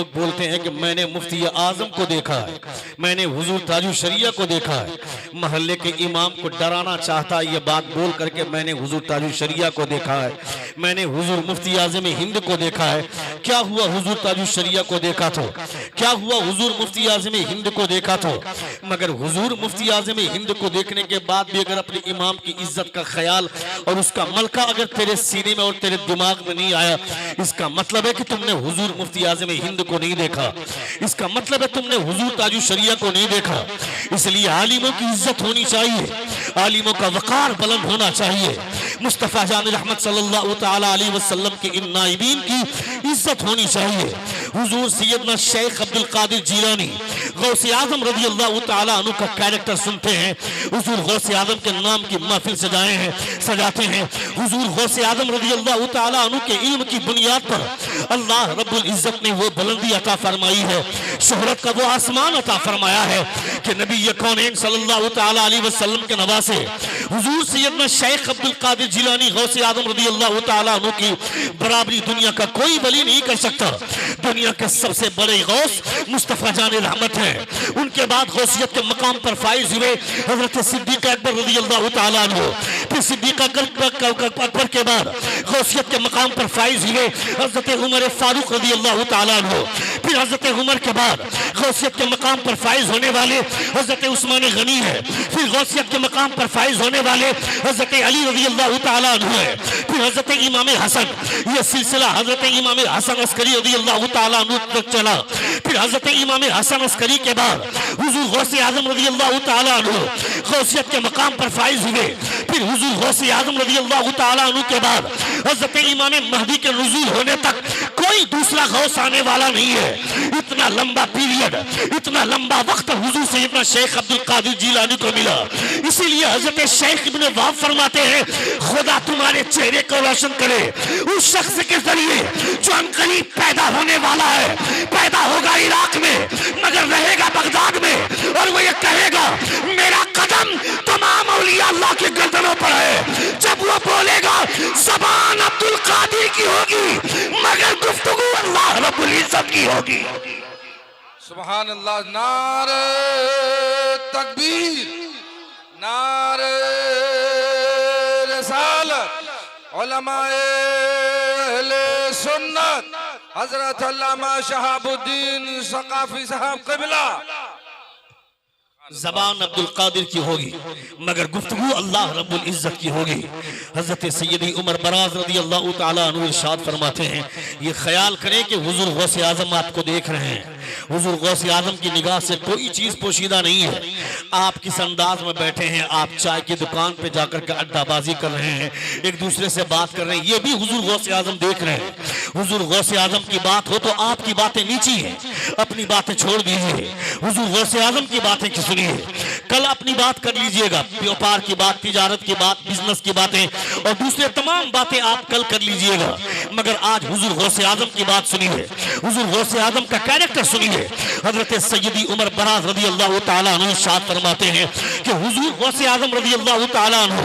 लोग बोलते हैं कि मैंने मुफ्ती आजम को देखा है, मैंने हुजूर ताजुल शरिया को देखा है। महल्ले के इमाम को डराना चाहता है ये बात बोल करके मैंने हुजूर ताजुल शरिया को देखा है, मैंने हुजूर मुफ्ती आजम हिंद को देखा है। क्या हुआ हुजूर ताजुल शरिया को देखा तो, क्या हुआ हुजूर मुफ्ती आजम हिंद को देखा तो, मगर हुजूर मुफ्ती आजम हिंद को देखने के बाद भी अगर अपने इमाम की इज्जत का ख्याल और उसका मलका अगर तेरे सीने में और तेरे दिमाग में नहीं आया, इसका मतलब है कि तुमने हुजूर मुफ्ती आजम हिंद को नहीं देखा, इसका मतलब है तुमने हुजूर ताजुल शरिया को नहीं देखा। इसलिए आलिमों की इज्जत होनी चाहिए, आलिमों का वकार बुलंद होना चाहिए। मुस्तफ़ा जान रहमत सल्लल्लाहु तआला अलैहि वसल्लम के इन नाइबीन की इज्जत होनी चाहिए। हुजूर सैयदना शेख अब्दुल कादिर जीलानी गौसे आजम रज़ी अल्लाह तआला अन्हु का कैरेक्टर सुनते हैं। हुजूर गौसे आजम के नाम की महफिल सजाए हैं, सजाते हैं। हुजूर गौसे आजम रज़ी अल्लाह तआला अन्हु के इल्म की बुनियाद पर अल्लाह रब्बुल इज्जत ने वो बुलंदी अता फरमाई है, शोहरत का वो आसमान अता फरमाया है कि नबी कौनैन सल्लल्लाहु तआला अलैहि वसल्लम के नवासे हुजूर सैयदना शेख अब्दुल कादिर जिलानी गौसे आजम रज़ी अल्लाह तआला अन्हु की बराबरी दुनिया का कोई वली नहीं कर सकता। दुनिया के सबसे बड़े गौस मुस्तफ़ा जान रहमत हैं। उनके बाद गौसियत के मकाम पर फाइज हुए हजरत सिद्दीक़ अकबर रज़ी अल्लाह तआला अन्हु, फिर सिद्दीक़ अकबर के बाद गौसियत के मकाम पर फाइज हुए हजरत उमर फारूक रज़ी अल्लाह तआला अन्हु, फिर हजरत उमर के बाद गौसियत के मकाम पर फाइज होने वाले हजरत उस्मान गनी है, फिर गौसियत के मकाम पर फाइज होने वाले हजरत अली रज़ी अल्लाह तआला अन्हु है, फिर हजरत इमाम हसन, यह सिलसिला हजरत इमाम हसन अस्करी रज़ी अल्लाह तआला अन्हु तक चला। फिर हजरत इमाम हसन अस्करी के बाद हुजूर गौसे आजम रज़ी अल्लाह तआला अन्हु गौसियत के मकाम पर फाइज हुए। फिर हुजूर गौसे आजम रज़ी अल्लाह तआला अन्हु के बाद हजरत इमाम महदी के नुज़ूल होने तक कोई दूसरा गौस आने वाला नहीं है। इतना लंबा पीरियड, इतना लंबा वक्त हुजूर सैयदना शेख अब्दुल कादिर जीलानी को मिला। इसीलिए हजरत शेख इब्न वाब फरमाते हैं, खुदा तुम्हारे चेहरे को रोशन करे उस शख्स के जरिए जो अनकरीब पैदा होने वाला है। पैदा होगा इराक में मगर रहेगा बगदाद में, और वो ये कहेगा मेरा कदम तमाम औलिया अल्लाह के गर्दनों पर है। जब वो बोलेगा ज़बान अब्दुल कादिर की होगी मगर गुफ्तगू अल्लाह रब्बुल इज्जत की होगी। सुभान अल्लाह। नारे तकबीर, नारे रिसालत, उलमाए अहले सुन्नत हजरत अल्लामा शहाबुद्दीन सकाफी साहब क़िबला। ज़बान अब्दुल कादिर की होगी मगर गुफ्तगू अल्लाह रब्बुल इज्जत की होगी। हजरत सैयदी उमर बराज रज़ी अल्लाह तआला अन्हु इरशाद फरमाते हैं, ये ख्याल करें कि हुजूर गौसे आजम आपको देख रहे हैं। हुजूर गौसे आजम की निगाह से कोई चीज पोशीदा नहीं है। आप किस अंदाज में बैठे हैं, आप चाय की दुकान पे जाकर के अड्डाबाजी कर रहे हैं, एक दूसरे से बात कर रहे हैं, ये भी हुजूर गौसे आजम देख रहे हैं। हुजूर गौसे आजम की बात हो तो आपकी बातें नीची हैं, अपनी बातें छोड़ दीजिए, हुजूर गौसे आजम की बातें की सुनिए। कल अपनी बात कर लीजिएगा, व्यापार की बात, तिजारत की बात, बिजनेस की बातें और दूसरे तमाम बातें आप कल कर लीजिएगा, मगर आज हुजूर गौसे आजम की बात सुनिए, हुजूर गौसे आजम का कैरेक्टर सुनिए। हजरत सैयदी उमर बराज रज़ी अल्लाह तआला अन्हु इरशाद फरमाते हैं कि हुजूर गौसे आजम रज़ी अल्लाह तआला अन्हु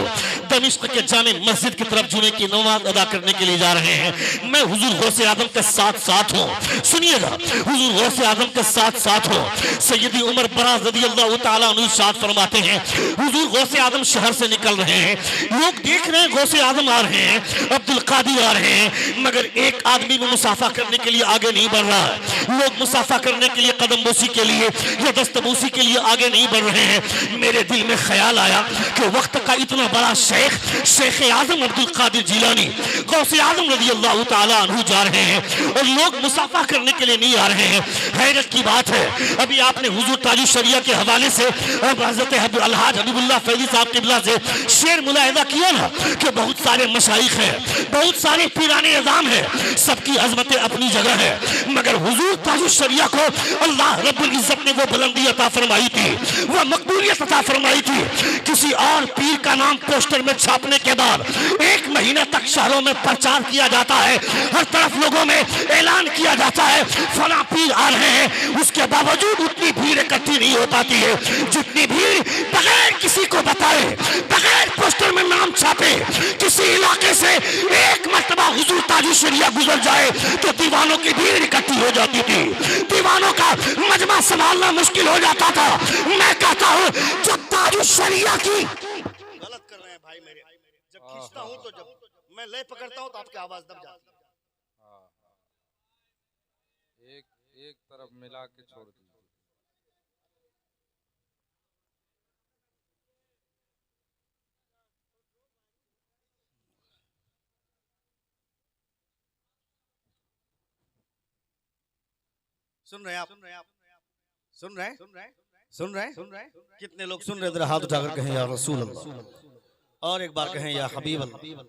दमिश्क के जामे मस्जिद की तरफ जुमे की नमाज अदा करने के लिए जा रहे हैं। मैं हुजूर गौसे आजम के साथ साथ हूँ, सुनिएगा, हुजूर गौसे आजम के साथ साथ हूँ। सैयदी उमर बराज रज़ी अल्लाह तआला अन्हु इरशाद फरमाते हैं, हुजूर गौसे आजम शहर से निकल रहे हैं, लोग देख रहे हैं गौसे आजम आ रहे हैं, अब्दुल कादिर आ रहे हैं, मगर एक आदमी भी मुसाफा करने के लिए आगे नहीं बढ़ रहा है। लोग मुसाफा करने के लिए, कदम बोसी के लिए या दस्तबोसी के लिए आगे नहीं बढ़ रहे हैं। मेरे दिल में ख्याल आया कि वक्त का इतना बड़ा शेख आजम अब्दुल कादिर जीलानी गौसे आजम रज़ी अल्लाह तआला अन्हु जा रहे हैं और लोग मुसाफा करने के लिए नहीं आ रहे हैं। हैरत की बात है, अभी आपने हुजूर ताजुल शरिया के हवाले से हजरत अलहाज हबीबुल्लाह फैज़ी साहब क़िबला से शेर मुलाहिज़ा किया ना कि बहुत सारे मशाइख हैं, बहुत सारे पीराने निज़ाम है, सबकी अज़मतें अपनी जगह है, मगर हुजूर ताजुल शरिया को अल्लाह रब्बुल इज्जत ने वो बुलंदी अता फरमाई थी, वो मकबूलियत अता फरमाई थी। किसी और पीर का नाम पोस्टर में छापने के बाद 1 महीने तक शहरों में प्रचार किया जाता है, हर तरफ लोगों में ऐलान किया जाता है फला पीर आ रहे हैं, उसके बावजूद उतनी भीड़ इकट्ठी नहीं हो पाती है जितनी भीड़ बगैर किसी को बताए, बगैर पोस्टर में नाम छापे, किसी इलाके से एक मरतबा हुजूर ताजु शरिया गुजर जाए तो दीवानों की भीड़ इकट्ठी हो जाती थी, दीवानों का मजमा संभालना मुश्किल हो जाता था। मैं कहता हूँ जब ताजु शरिया की गलत कर रहे हैं भाई मेरे, जब खींचता हूं तो जब मैं लय पकड़ता हूं तो आपकी आवाज दब जाती है। एक एक तरफ मिला के छोड़ दीजिए। सुन रहे हैं आप? सुन रहे हैं? सुन रहे हैं? कितने लोग सुन रहे थे? हाथ उठाकर कहें या रसूल अल्लाह, और एक बार कहें या हबीब अल्लाह।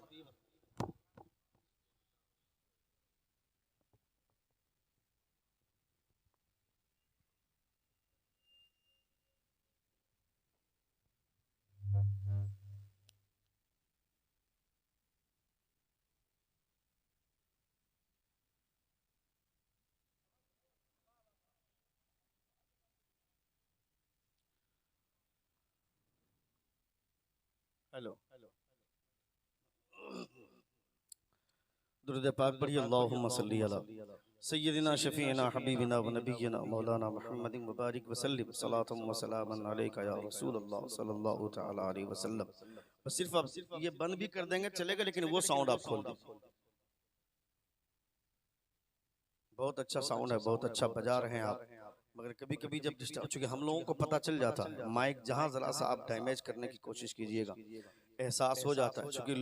हेलो, दुरूद पाक पढ़िए, अल्लाहुम्मा सल्ली अला सय्यदिना शफीना हबीबिना व नबिय्यिना मौलाना मुहम्मदिन मुबारक वसल्लम सलातम व सलामन अलैका या रसूल अल्लाह सल्लल्लाहु तआला अलैहि वसल्लम। बस सिर्फ आप ये बंद भी कर देंगे चलेगा, लेकिन वो साउंड आप खोल दीजिए। बहुत अच्छा साउंड है, बहुत अच्छा बजा रहे हैं आप, मगर कभी कभी जब डिस्टर्ब, चूंकि हम लोगों को पता चल जाता है माइक जहां जरा सा आप डैमेज करने की कोशिश कीजिएगा, एहसास हो जाता है। चूंकि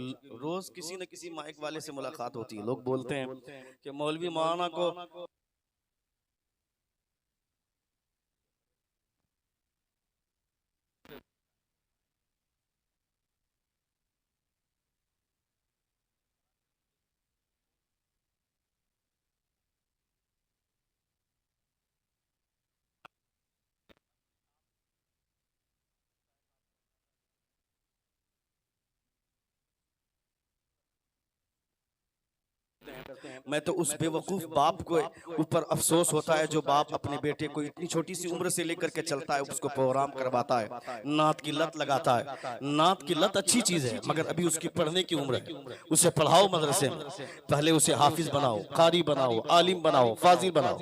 रोज किसी न किसी माइक वाले से मुलाकात होती है, लोग बोलते हैं कि मौलवी मौलाना को मैं तो उस बेवकूफ बाप को ऊपर अफसोस होता है जो बाप अपने बेटे को इतनी छोटी सी उम्र से लेकर के चलता है, उसको प्रोग्राम करवाता है, नात की लत लगाता है। नात की लत अच्छी चीज है, मगर अभी उसकी पढ़ने की उम्र है। उसे पढ़ाओ मदरसे में, पहले उसे हाफिज बनाओ, कारी बनाओ, आलिम बनाओ, फाजिल बनाओ,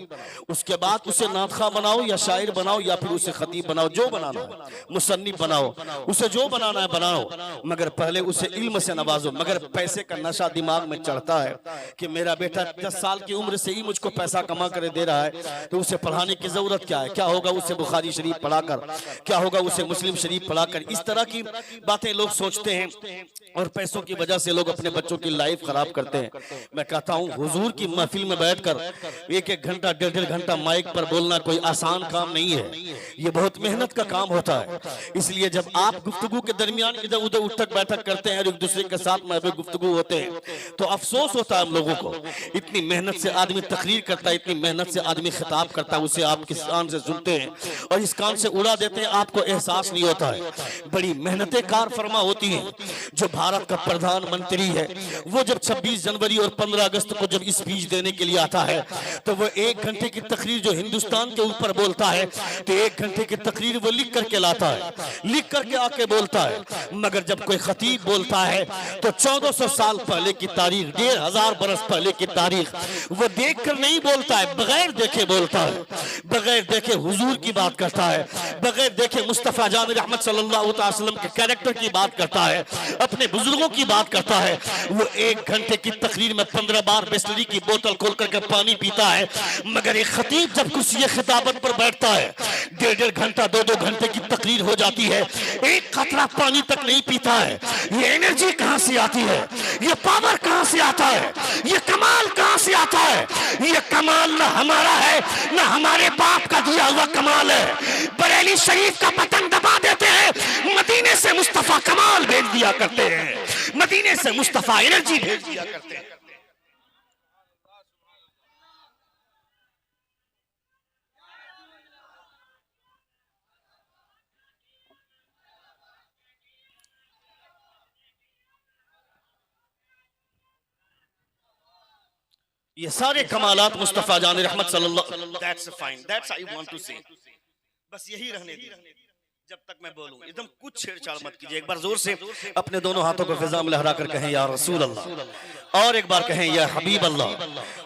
उसके बाद उसे नातखा बनाओ या शायर बनाओ या फिर उसे खतीब बनाओ, जो बनाना है, मुसन्निफ बनाओ, उसे जो बनाना है बनाओ, मगर पहले उसे इल्म से नवाजो। मगर पैसे का नशा दिमाग में चढ़ता है कि मेरा बेटा 10 साल की उम्र से ही मुझको पैसा कमा कर दे रहा है, तो उसे पढ़ाने की जरूरत क्या है? क्या होगा उसे बुखारी शरीफ पढ़ाकर, क्या होगा उसे मुस्लिम शरीफ पढ़ाकर? इस तरह की बातें लोग सोचते हैं और पैसों की वजह से लोग अपने बच्चों की लाइफ खराब करते हैं। मैं कहता हूँ हुजूर की महफिल में बैठकर 1-1 घंटा 1.5 घंटा माइक पर बोलना कोई आसान काम नहीं है, ये बहुत मेहनत का काम होता है। इसलिए जब आप गुफ्तगू के दरमियान इधर उधर उठक बैठक करते हैं और एक दूसरे के साथ महफिल गुफ्तगू होते हैं, तो अफसोस होता है हम लोगों को। इतनी मेहनत से आदमी तकरीर करता है, इतनी मेहनत से आदमी खिताब करता है, उसे आप किस कान से सुनते हैं और इस कान से उड़ा देते हैं, आपको एहसास नहीं होता है। बड़ी मेहनतें कार फरमा होती हैं। जो भारत का प्रधानमंत्री है वो जब 26 जनवरी और 15 अगस्त को जब स्पीच देने के लिए आता है तो वो 1 घंटे की तकरीर जो हिंदुस्तान के ऊपर बोलता है तो 1 घंटे की तकरीर वो लिख करके लाता है, लिख करके आके बोलता है। मगर जब कोई खतीब बोलता है तो 1400 साल पहले की तारीख, 1500 बरस पहले की तारीख वो देख कर नहीं बोलता है, बगैर देखे बोलता है, बगैर देखे हुजूर की बात करता है, बगैर देखे मुस्तफा जान रहमत सल्लल्लाहु अलैहि वसल्लम के कैरेक्टर की बात करता है, अपने बुजुर्गों की बात करता है। वो 1 घंटे की तकरीर में 15 बार बिस्लरी की बोतल खोल करके पानी पीता है। मगर एक खतीब जब कुर्सी खिताबत पर बैठता है 1.5 घंटा 2-2 घंटे की तकरीर हो जाती है, एक कतरा पानी तक नहीं पीता है। ये एनर्जी कहां से आती है? ये पावर कहां से आता है? ये कमाल कहां से आता है? ये कमाल ना हमारा है ना हमारे बाप का दिया हुआ कमाल है। बरेली शरीफ का पतंग दबा देते हैं, मदीने से मुस्तफा कमाल भेज दिया करते हैं, मदीने से मुस्तफा एनर्जी भेज दिया करते हैं। ये सारे कमालात मुस्तफा जान रहमत सल्लल्लाहु, That's fine, that's I want to say. बस यही रहने दी। जब तक मैं बोलूं एकदम कुछ छेड़छाड़ मत कीजिए। एक बार जोर से अपने दोनों हाथों को फिजा में लहरा कर कहें या रसूल अल्लाह, और एक बार कहें या हबीब अल्लाह।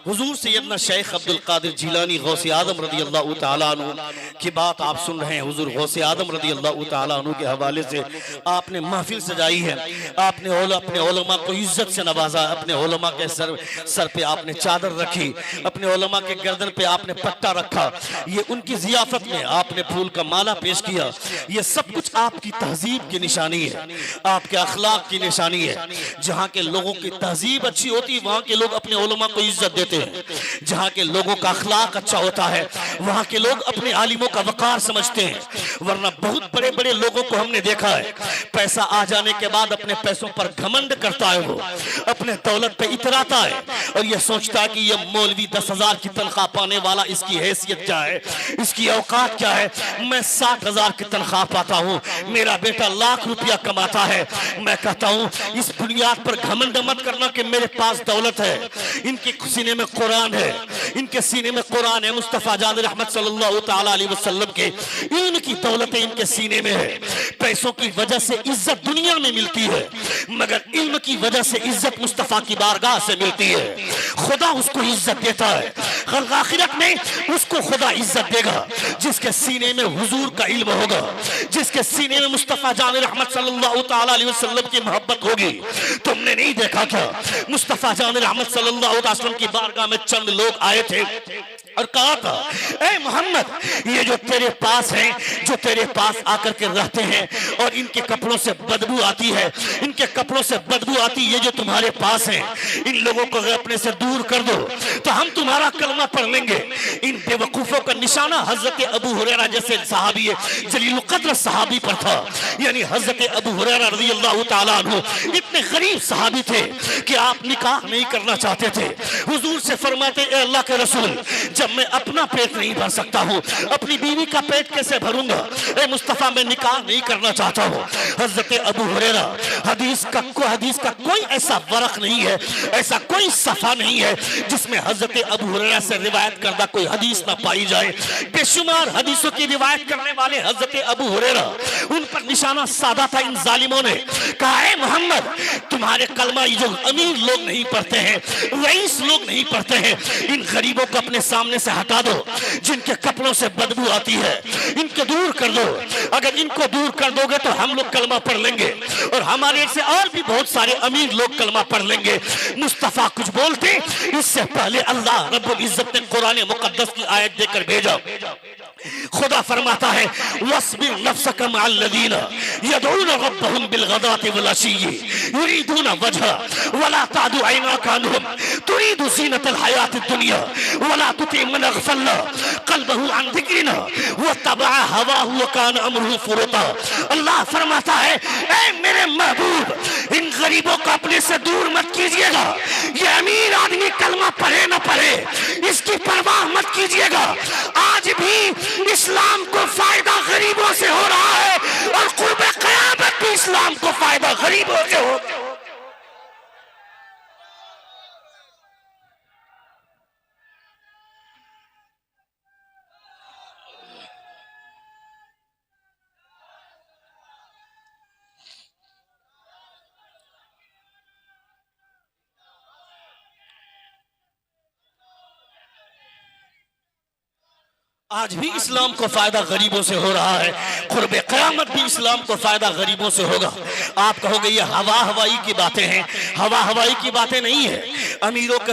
हुजूर सैयदना शेख अब्दुल कादिर जिलानी गौसे आदम रदी अल्लाह तआला अन्हु की बात आप सुन रहे हैं। हुजूर गौसे आदम रदी अल्लाह तआला अन्हु के हवाले से आपने महफिल सजाई है, आपने अपने उलमा को इज्जत से नवाजा, अपने उलमा के सर पे आपने चादर रखी, अपने उलमा के गर्दन पे आपने पट्टा रखा, ये उनकी जियाफत में आपने फूल का माला पेश किया। ये सब कुछ आपकी तहजीब की निशानी है, आपके अखलाक की निशानी है। जहाँ के लोगों की तहजीब अच्छी होती है वहाँ के लोग अपने उलमा को इज्जत देते हैं। जहाँ के लोगों का अखलाक अच्छा होता है वहाँ के लोग अपने आलिमों का वकार समझते हैं। वरना बहुत बड़े बड़े लोगों को हमने देखा है, पैसा आ जाने के बाद अपने पैसों पर घमंड करता है, वो अपने दौलत पे इतराता है और ये सोचता है कि ये मौलवी 10,000 की तनख्वाह पाने वाला, इसकी हैसियत क्या है, इसकी औकात क्या है। मैं 60,000 की तनख्वाह पाता हूँ, मेरा बेटा लाख रुपया कमाता है। मैं कहता हूँ इस बुनियाद पर घमंड मत करना कि मेरे पास दौलत है। इनके सीने में कुरान है, इनके सीने में कुरान है, मुस्तफा जान रहमत सल्लल्लाहु तआला अलैहि वसल्लम के इनकी दौलतें इनके सीने में है। पैसों की वजह से इज्जत दुनिया में मिलती है, मगर इल्म की वजह से इज्जत मुस्तफा की बारगाह से मिलती है। खुदा उसको इज्जत देता है, कल आखिरत में उसको खुदा इज्जत देगा जिसके सीने में हुजूर का इल्म होगा, जिसके सीने में मुस्तफा जान रहमत सल्लल्लाहु तआला अलैहि वसल्लम की मोहब्बत होगी। तुमने नहीं देखा क्या मुस्तफा जान रहमत सल्लल्लाहु अलैहि वसल्लम की बारगाह में चंद लोग आए थे और कहा था, ए मोहम्मद, ये जो तेरे पास हैं, जो तेरे पास आकर के रहते हैं और इनके कपड़ों से बदबू आती है, इनके कपड़ों से बदबू आती, ये जो तुम्हारे पास हैं, इन लोगों को अगर अपने से दूर कर दो तो हम तुम्हारा कलमा पढ़ लेंगे। इन बेवकूफों का निशाना हजरत अबू हुरैरा जैसे सहाबी जलील कद्र सहाबी पर था। यानी हजरत अबू हुरैरा रज़ियल्लाहु ताला अन्हु इतने गरीब सहाबी थे कि आप निकाह नहीं करना चाहते थे। हुजूर से फरमाते, ए अल्लाह के रसूल, जब मैं अपना पेट नहीं भर सकता हूँ, अपनी बीवी का पेट कैसे भरूंगा? ए मुस्तफा, मैं निकाह नहीं करना चाहता हूँ। हजरत अबू हुरैरा, हदीस का कोई ऐसा वरक नहीं है, ऐसा कोई सफा नहीं है जिसमें हजरत अबू हुरैरा से रिवायत करदा कोई हदीस ना पाई जाए। बेशुमार हदीसों की रिवायत करने वाले हजरत अबू हुरैरा, उन पर निशाना साधा था इन जालिमों ने। कहा, है मोहम्मद, तुम्हारे कलमा जो अमीर लोग नहीं पढ़ते हैं, रईस लोग नहीं पढ़ते हैं, इन गरीबों को अपने सामने से हटा दो, जिनके कपड़ों से बदबू आती है, इनको दूर कर दो। अगर इनको दूर कर दोगे तो हम लोग कलमा पढ़ लेंगे और हमारे से और भी बहुत सारे अमीर लोग कलमा पढ़ लेंगे। मुस्तफा कुछ बोलते इससे पहले अल्लाह रब्बुल इज्जत ने कुरान मुकद्दस की आयत देकर भेजा। खुदा फरमाता है, वस्बिर नफ्सक मअल्लज़ीना यदऊना रब्बहुम बिलगदाति वलअशिय्यि युरीदूना वजहा वला तादु ऐनाका अन्हुम तुरीदु ज़ीनतल हयातिद दुनिया वला तुति मन अग़फलना क़ल्बहु अन ज़िक्रिना वत्तबअ हवाहु वकान अमरुहु फुरुता। अल्लाह फरमाता है, ऐ मेरे महबूब, इन गरीबों को अपने से दूर मत कीजिएगा। ये अमीर आदमी कलमा पढ़े न पढ़े, इसकी परवाह मत कीजिएगा। आज भी इस्लाम को फायदा गरीबों से हो रहा है और क़ुर्ब क़यामत भी इस्लाम को फायदा गरीबों से होगा। आज भी इस्लाम को फायदा गरीबों से हो रहा है, क़ुर्ब क़यामत भी इस्लाम को फायदा गरीबों से होगा। आप कहोगे ये हवा हवाई की बातें हैं, हवा हवाई की बातें नहीं है। अमीरों के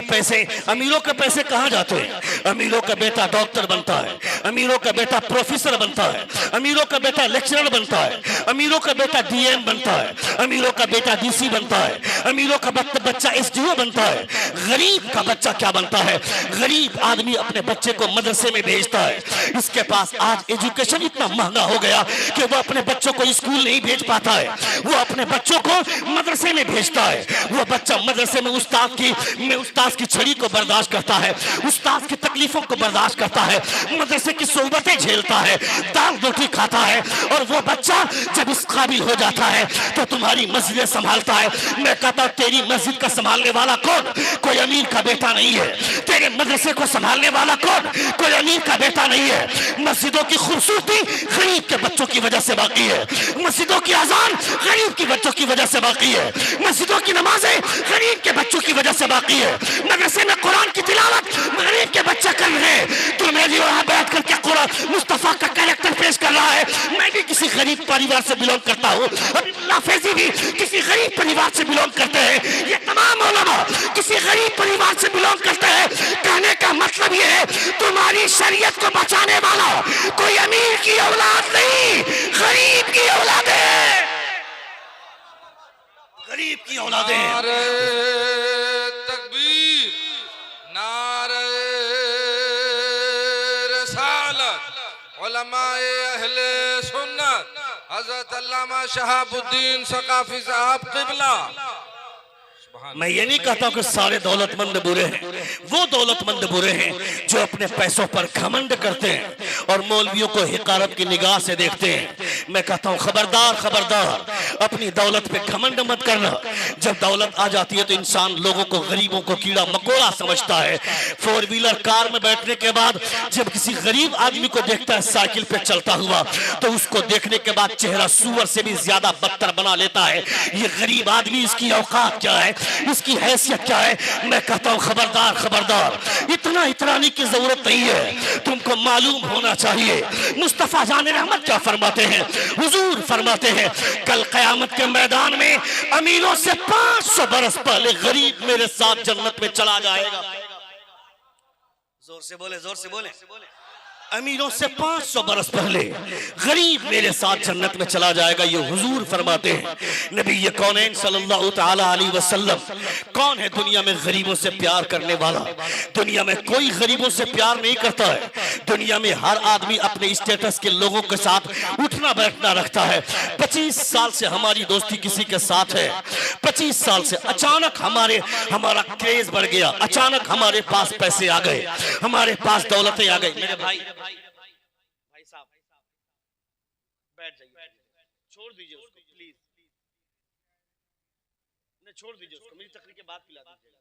पैसे कहाँ जाते हैं? अमीरों का बेटा डॉक्टर बनता है, अमीरों का बेटा प्रोफेसर बनता है, अमीरों का बेटा लेक्चरर बनता है, अमीरों का बेटा डीएम बनता है, अमीरों का बेटा डीसी बनता है, अमीरों का बच्चा एसडीओ बनता है। गरीब का बच्चा क्या बनता है? गरीब आदमी अपने बच्चे को मदरसे में भेजता है। इसके पास आज एजुकेशन इतना महंगा हो गया कि वो अपने बच्चों को स्कूल नहीं भेज पाता है, वो अपने बच्चों को मदरसे में भेजता है। वो बच्चा मदरसे में उस्ताद की छड़ी को बर्दाश्त करता है, उस्ताद की तकलीफों को बर्दाश्त करता है, मदरसे की सोहबतें झेलता है, दाल रोटी खाता है। और वो बच्चा जब इस काबिल हो जाता है तो तुम्हारी मस्जिद संभालता है। मैं कहता हूं, तेरी मस्जिद का संभालने वाला कौन? कोई अमीर का बेटा नहीं है। तेरे मदरसे को संभालने वाला कौन? कोई अमीर का बेटा नहीं है। मस्जिदों की खूबसूरती गरीब के बच्चों की वजह से बाकी है। मस्जिदों की अजान गरीब के बच्चों की वजह से बाकी है। मस्जिदों की नमाजें गरीब के बच्चों की वजह से बाकी है। मदरसे में कुरान की तिलावत गरीब के बच्चे कर रहे हैं। तो मैं भी वहां बैठ करके कुरान मुस्तफा का कैरेक्टर पेश कर रहा है। मैं भी किसी गरीब परिवार से बिलोंग करता हूँ, अब्दुल्ला फैजी भी किसी गरीब परिवार से बिलोंग करते हैं। ये तमाम उलमा किसी गरीब परिवार से बिलोंग करते हैं। कहने का मतलब ये है तुम्हारी शरीयत को बचाने वाला कोई अमीर की औलाद नहीं, गरीब की औलाद है, गरीब की औलाद है। नारे तकबीर, नारे रसालत, उलमाए अहले सुन्नत, हजरत अल्लामा शहाबुद्दीन सकाफी साहब किबला। मैं ये नहीं कहता कि सारे दौलतमंद बुरे हैं, वो दौलतमंद बुरे हैं जो अपने पैसों पर घमंड करते हैं और मौलवियों को हिकारत की निगाह से देखते हैं। मैं कहता हूँ खबरदार खबरदार, अपनी दौलत पे घमंड मत करना। जब दौलत आ जाती है तो इंसान लोगों को, गरीबों को कीड़ा मकोड़ा समझता है। 4 व्हीलर कार में बैठने के बाद जब किसी गरीब आदमी को देखता है साइकिल पे चलता हुआ, तो उसको देखने के बाद चेहरा सूअर से भी ज्यादा बदतर बना लेता है। ये गरीब आदमी, इसकी औकात क्या है, इसकी हैसियत क्या है। मैं कहता हूं खबरदार खबरदार, इतना इतराने की जरूरत नहीं है, तुमको मालूम होना चाहिए मुस्तफा जान रहमत क्या फरमाते हैं। हुजूर फरमाते हैं कल कयामत के मैदान में अमीरों से 500 बरस पहले गरीब मेरे साथ जन्नत में चला जाएगा। जोर से बोले, जोर से बोले। अमीरों से 500 बरस पहले गरीब मेरे साथ जन्नत में चला जाएगा, ये हुजूर फरमाते हैं। नबी ये कौनैन सल्लल्लाहु तआला अलैहि वसल्लम कौन है दुनिया में गरीबों से प्यार करने वाला? दुनिया में कोई गरीबों से प्यार नहीं करता है। दुनिया में हर आदमी अपने स्टेटस के लोगों के साथ उठना बैठना रखता है। 25 साल से हमारी दोस्ती किसी के साथ है, 25 साल से अचानक हमारा क्रेज बढ़ गया, अचानक हमारे पास पैसे आ गए, हमारे पास दौलतें आ गई। मेरे भाई साहब बैठ जाइए, छोड़ दीजिए उसको प्लीज, नहीं छोड़ दीजिए उसको, मेरी तकरीर के बाद पिला दीजिए।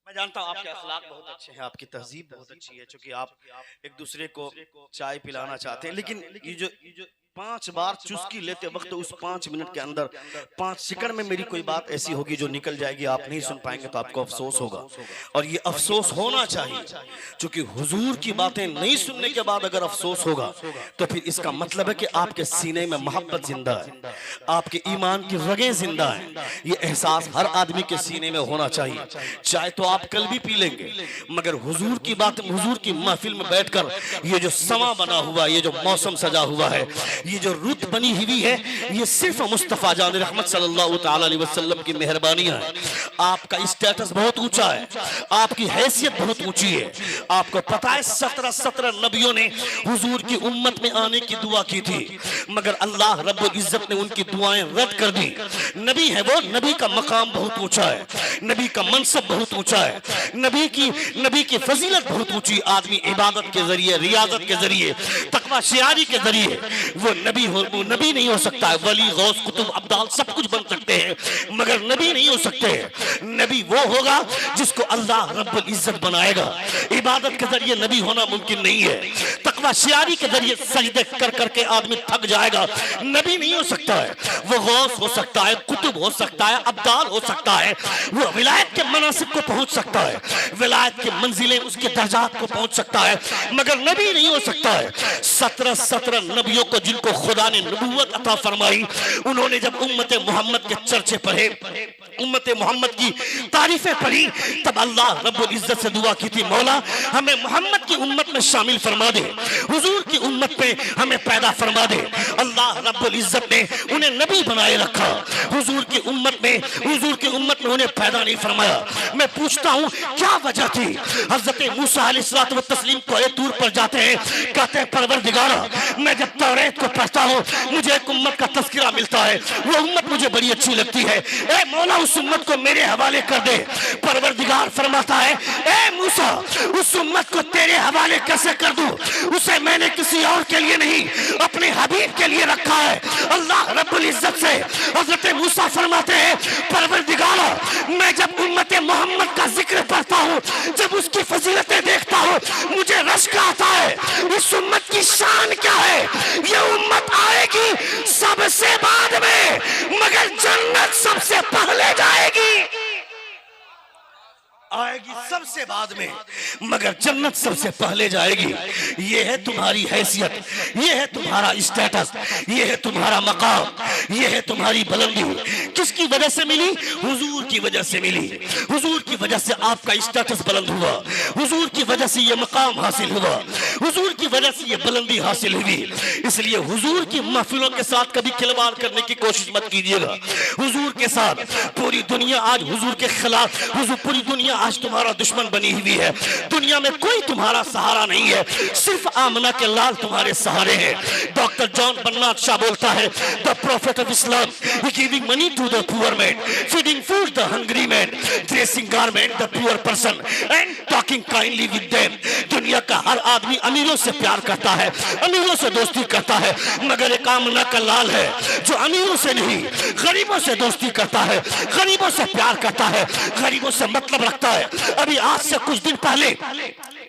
मैं जानता हूँ आपके अखलाक बहुत अच्छे हैं, आपकी तहजीब बहुत अच्छी है, क्योंकि आप एक दूसरे को चाय पिलाना चाहते हैं। लेकिन ये जो 5 बार चुस्की लेते वक्त उस 5 मिनट के अंदर 5 सेकंड में मेरी कोई बात ऐसी होगी जो निकल जाएगी, आप नहीं सुन पाएंगे, तो आपको अफसोस होगा। और ये अफसोस होना चाहिए, क्योंकि हुजूर की बातें नहीं सुनने के बाद अगर अफसोस होगा तो फिर इसका मतलब है कि आपके सीने में मोहब्बत जिंदा है, आपके ईमान की रगें जिंदा है। ये एहसास हर आदमी के सीने में होना चाहिए। चाहे तो आप कल भी पी लेंगे, मगर हुजूर की बात, हुजूर की महफिल में बैठकर ये जो समा बना हुआ, ये जो मौसम सजा हुआ है, ये जो रुत बनी हुई है, ये सिर्फ मुस्तफा जान रहमत सल्लल्लाहु तआला अलैहि वसल्लम की मेहरबानियां है। आपका स्टेटस बहुत ऊंचा है, आपकी हैसियत बहुत ऊंची है। आपको पता है 17 नबियों ने हुजूर की उम्मत में आने की दुआ की थी, मगर अल्लाह रब्बुल इज्जत ने उनकी दुआएं रद्द कर दी। नबी है वो, नबी का मकाम बहुत ऊंचा है, नबी का मनसब बहुत ऊंचा है, नबी की फजीलत बहुत ऊंची। आदमी इबादत के जरिए, रियाजत के जरिए, तकवा शियारी के जरिए वो नबी नहीं हो सकता है। वली, गौस, कुतुब, अब्दाल सब कुछ बन सकते हैं, मगर नबी नहीं हो सकते। नबी वो होगा जिसको अल्लाह रब्बुल इज्जत बनाएगा। इबादत के जरिए नबी होना मुमकिन नहीं है, तकवा शियारी के जरिए सजदे कर करके आदमी थक जाएगा, नबी नहीं हो सकता है। वो गौस हो सकता है, कुतुब हो सकता है, अब्दाल हो सकता है, वो विलायत के मनासिब को पहुंच सकता है, विलायत के मंजिलें, उसके दर्जात को पहुंच सकता है, मगर नबी नहीं हो सकता है। 17 नबियों को जिनको खुदा ने नबूवत अता फरमाई, उन्होंने जब उम्मत मोहम्मद के चर्चे पढ़े, उम्मत मोहम्मद की तारीफें पढ़ी, तब अल्लाह रब्बुल इज्जत से दुआ की थी, मौला हमें मोहम्मद की उम्मत में शामिल फरमा दे, हुजूर की उम्मत में हमें पैदा फरमा दे। अल्लाह रब्बुल इज्जत ने उन्हें नबी बनाए रखा, हुजूर की उम्मत में उन्हें पैदा नहीं फरमाया। मैं पूछता हूँ क्या वजह थी? हजरत मूसा अलैहिस्सलातु व तस्लीम कोहे तूर पर जाते हैं, कहते हैं परवरदिगारा, मैं जब तौरात को पढ़ता हूँ मुझे एक उम्मत का तज़किरा मिलता है, वो उम्मत मुझे बड़ी अच्छी लगती है, ए मौला उस उम्मत को मेरे हवाले कर दे। परवरदिगार फरमाता है, ए मूसा उस उम्मत को तेरे हवाले कैसे कर दूं? उसे मैंने किसी और के लिए नहीं, अपने हबीब के लिए रखा है। अल्लाह रब्बुल इज्जत से हजरत मूसा फरमाते हैं, परवरदिगार मैं जब उम्मत मोहम्मद का जिक्र पढ़ता हूँ जब उसकी फजीलतें देखता हूँ मुझे रश्क आता है। इस उम्मत की शान क्या है? ये उम्मत आएगी सबसे बाद में, मगर जन्नत सबसे पहले जाएगी। आएगी सबसे बाद में, मगर जन्नत सबसे पहले जाएगी। ये है तुम्हारी हैसियत, ये है तुम्हारा स्टेटस, ये है तुम्हारा मकाम, ये है तुम्हारी बुलंदी। किसकी वजह से मिली? हुजूर की वजह से मिली। हुजूर की वजह से आपका स्टेटस बुलंद हुआ, हुजूर की वजह से ये मकाम हासिल हुआ, हुजूर की वजह से ये बुलंदी हासिल हुई। इसलिए हुजूर की महफिलों के साथ कभी खिलवाड़ करने की कोशिश मत कीजिएगा। हुजूर के साथ पूरी दुनिया आज हुजूर के खिलाफ, हुजूर पूरी दुनिया आज तुम्हारा दुश्मन बनी हुई है। दुनिया में कोई तुम्हारा सहारा नहीं है, सिर्फ आमना के लाल तुम्हारे सहारे हैं। डॉक्टर जॉन बन्नाट शाह बोलता है, the prophet of Islam giving money to the poor man, feeding food the hungry man, dressing garment the poor person and talking kindly with them. दुनिया का हर आदमी अमीरों से प्यार करता है, अमीरों से दोस्ती करता है, मगर एक आमना का लाल है जो अमीरों से नहीं गरीबों से दोस्ती करता है, गरीबों से प्यार करता है, गरीबों से मतलब रखता है। अभी आज से कुछ दिन पहले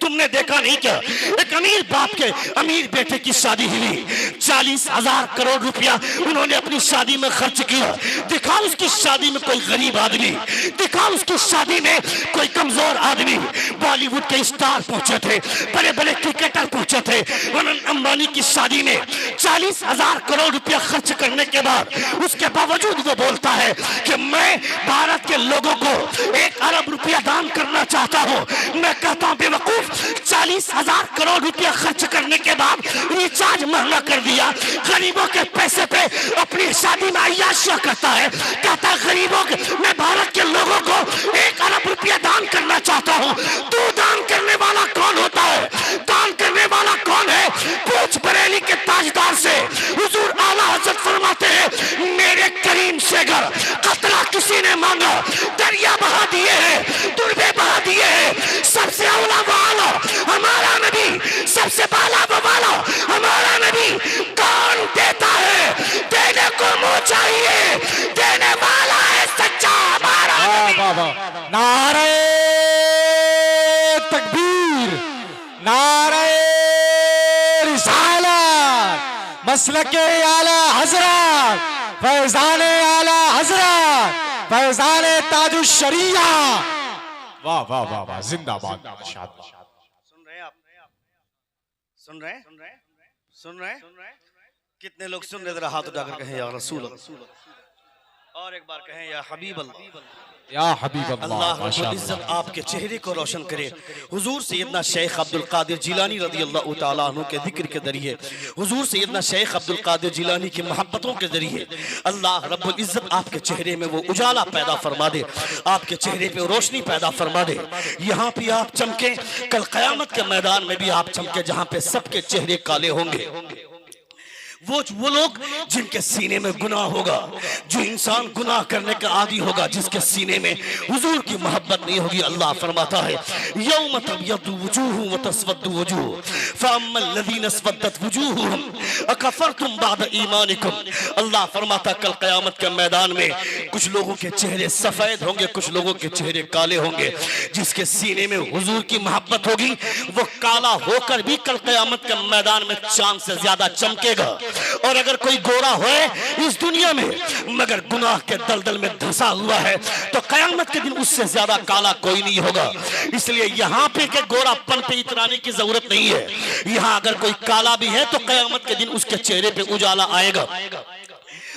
तुमने देखा नहीं क्या, एक अमीर बाप के अमीर बेटे की शादी हुई, 40,000 करोड़ रुपया उन्होंने अपनी शादी में खर्च किया। दिखा उसकी शादी में कोई गरीब आदमी, दिखा उसकी शादी में कोई कमजोर आदमी। बॉलीवुड के स्टार पहुंचे थे, बड़े बड़े क्रिकेटर पहुंचे थे। अंबानी की शादी में 40,000 करोड़ रुपया खर्च करने के बाद उसके बावजूद वो बोलता है कि मैं भारत के लोगों को 1 अरब रुपया दान करना चाहता हूँ। मैं कहता हूँ बेवकूफ, 40,000 करोड़ रुपया खर्च करने के बाद रिचार्ज महंगा कर दिया, गरीबों के पैसे पे अपनी शादी में अय्याशियां करता है। कहता है गरीबों के, मैं भारत के लोगों को 1 अरब रुपया दान करना चाहता हूँ। तू दान करने वाला कौन होता है? दान करने वाला कौन है? पूछ बरेली के ताजदार से। हुजूर आला हजरत फरमाते हैं, मेरे करीम से अगर कतरा किसी ने मांगा, दरिया बहा दिए हैं, दुर्बे बहा दिए हैं। सबसे औला वाला हमारा नबी, सबसे बाला वाला हमारा नबी। कौन देता है? देने को मुंह चाहिए, देने वाला है सच्चा हमारा नबी। नारे तकबीर, नारे रिसालत, मसलके आला हजरत, फैजाने आला हजरत, फैजाने ताजुश शरिया। वाह वाह वाह वाह, जिंदाबाद। सुन रहे हैं आप? सुन रहे हैं? सुन रहे हैं? कितने लोग सुन रहे? जरा हाथ उठाकर कहें या रसूल अल्लाह। और एक बार कहें या हबीब अल्लाह। या हबीब अल्लाह। अल्लाह रब्बुल इज्जत आपके चेहरे को रोशन करे। हुजूर सैयदना शेख अब्दुल कादिर जिलानी रज़ी अल्लाह तआला अन्हु के जिक्र के जरिए, हुजूर सैयदना शेख अब्दुल कादिर जिलानी की मोहब्बतों के जरिए अल्लाह रब्बुल इज्जत आपके चेहरे में वो उजाला पैदा फरमा दे, आपके चेहरे पे रोशनी पैदा फरमा दे। यहाँ पे आप चमके, कल क़यामत के मैदान में भी आप चमके, जहाँ पे सबके चेहरे काले होंगे। वो लोग जिनके सीने में गुनाह होगा, जो इंसान गुनाह करने का आदी होगा, जिसके सीने में हुजूर की मोहब्बत नहीं होगी। अल्लाह फरमाता है, यौम तब्यद्दु वजूहु व तस्वद्दु वजूह फअम्मा लज़ीना अस्वद्दत वजूहुहुम अकफरतुम बअद ईमानिकुम। अल्लाह फरमाता कल क़यामत के मैदान में कुछ लोगों के चेहरे सफेद होंगे, कुछ लोगों के चेहरे काले होंगे। जिसके सीने में हुजूर की मोहब्बत होगी वो काला होकर भी कल क़यामत के मैदान में चांद से ज्यादा चमकेगा। और अगर कोई गोरा हो इस दुनिया में मगर गुनाह के दलदल में धंसा हुआ है तो कयामत के दिन उससे ज्यादा काला कोई नहीं होगा। इसलिए यहाँ पे के गोरापन पे इतराने की जरूरत नहीं है। यहाँ अगर कोई काला भी है तो कयामत के दिन उसके चेहरे पे उजाला आएगा।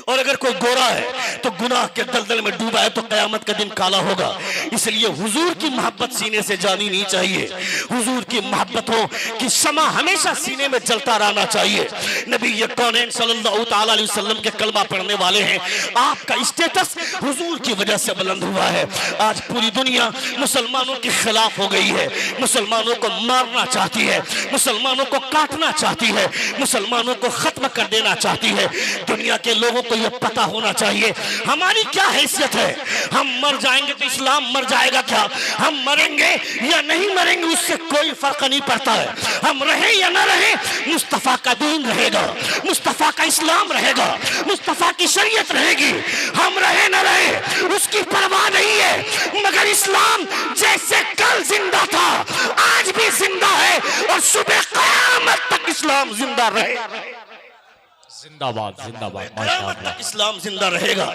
और अगर कोई गोरा है तो गुनाह के दलदल में डूबा है तो कयामत का दिन काला होगा। इसलिए हुजूर की मोहब्बत सीने से जानी नहीं चाहिए। हुजूर की मोहब्बतों की शमा हमेशा सीने में जलता रहना चाहिए। नबी कौनैन सल्लल्लाहु तआला अलैहि वसल्लम के कलमा पढ़ने वाले हैं, आपका स्टेटस हुजूर की वजह से बुलंद हुआ है। आज पूरी दुनिया मुसलमानों के खिलाफ हो गई है, मुसलमानों को मारना चाहती है, मुसलमानों को काटना चाहती है, मुसलमानों को खत्म कर देना चाहती है। दुनिया के लोगों को ये पता होना चाहिए हमारी क्या हैसियत है। हम मर जाएंगे तो इस्लाम मर जाएगा क्या? हम मरेंगे या नहीं मरेंगे उससे कोई फर्क नहीं पड़ता है। हम रहे या ना रहे मुस्तफा का दीन रहेगा, मुस्तफा का इस्लाम रहेगा, मुस्तफा की शरीयत रहेगी। हम रहे ना रहे उसकी परवाह नहीं है, मगर इस्लाम जैसे कल जिंदा था आज भी जिंदा है और सुबह क़यामत तक इस्लाम जिंदा रहे। जिंदाबाद जिंदाबाद क़यामत माशाअल्लाह। तक इस्लाम जिंदा रहेगा।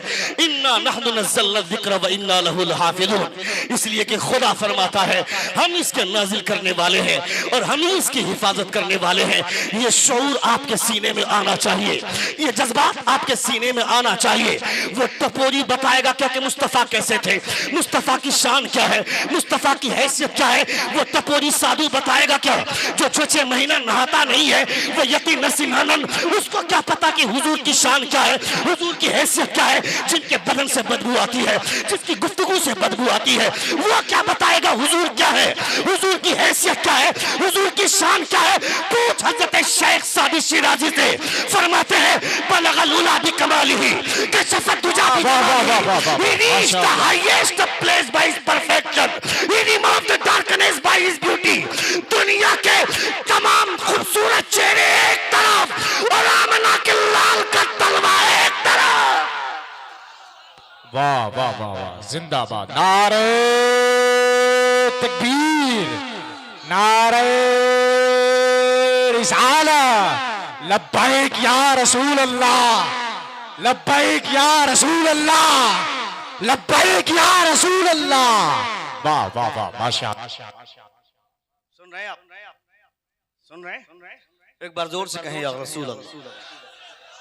इन्ना नहनु नज़्ज़लना ज़िक्र व इन्ना लहु लहाफ़िज़ून। इसलिए कि खुदा फरमाता है हम इसके नाजिल करने वाले हैं और हम ही इसकी हिफाजत करने वाले हैं। ये शऊर आपके सीने में आना चाहिए, ये जज्बात आपके सीने में आना चाहिए। वो टपोरी बताएगा क्या कि मुस्तफ़ा कैसे थे, मुस्तफ़ा की शान क्या है, मुस्तफ़ा की हैसियत क्या है। वो टपोरी साधु बताएगा क्या जो 6 महीना नहाता नहीं है, वो यती नरसिंहानन, उसको क्या पता कि हुजूर की शान क्या है, हुजूर की हैसियत क्या है। जिनके बदन से बदबू आती है, जिसकी गुफ्तगू से बदबू आती है, वो क्या बताएगा हुजूर क्या है, हुजूर की हैसियत क्या है, हुजूर की शान क्या है। पूछ हजरत शेख सादी शिराजी से, फरमाते हैं बलगल उला बि कमालिही कशफत दुजा बि जमालिही, he reached the highest place by his perfection, he removed the darkness by his beauty। दुनिया के तमाम खूबसूरत चेहरे एक तरफ और आमना के लाल का तलवा एक तरफ। वाह वाह वाह वाह जिंदाबाद। नारे तकबीर, नारे रिसालत, लब्बैक या रसूल अल्लाह, लब्बैक या रसूल अल्लाह, लब्बैक या रसूल अल्लाह। वाह वाह वाह माशाअल्लाह। सुन रहे हैं आप? सुन रहे हैं? एक बार जोर से कहें या रसूल अल्लाह।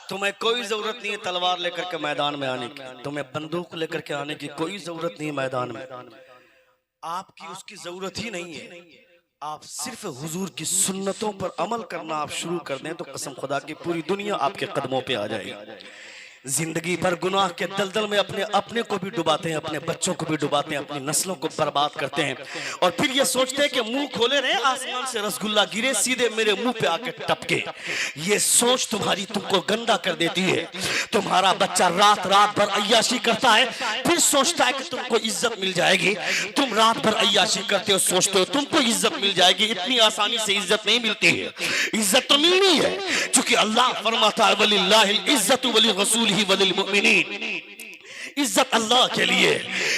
तुम्हें कोई जरूरत नहीं है तलवार लेकर के मैदान में आने की, तुम्हें बंदूक लेकर के आने की कोई जरूरत नहीं है मैदान में। आपकी उसकी जरूरत ही नहीं है। आप सिर्फ हुजूर की सुन्नतों पर अमल करना आप शुरू कर दें तो कसम खुदा की पूरी दुनिया आपके कदमों पे आ जाएगी। जिंदगी भर गुनाह के दलदल में अपने को भी डुबाते हैं, अपने बच्चों को भी डुबाते हैं, अपनी नस्लों को बर्बाद करते हैं और फिर ये सोचते हैं कि मुंह खोले रहे आसमान से रसगुल्ला गिरे सीधे मेरे मुंह पे आके टपके। ये सोच तुम्हारी तुमको गंदा कर देती है। तुम्हारा बच्चा रात भर अय्याशी करता है, फिर सोचता है कि तुमको इज्जत मिल जाएगी। तुम रात भर अय्याशी करते हो, सोचते हो तुमको इज्जत मिल जाएगी। इतनी आसानी से इज्जत नहीं मिलती है, इज्जत तो मिलनी है क्योंकि अल्लाह फरमाता है वलिल्लाहिल इज्जतु वली रसूल वलिल मुमिनीन। इज्जत अल्लाह के लिए,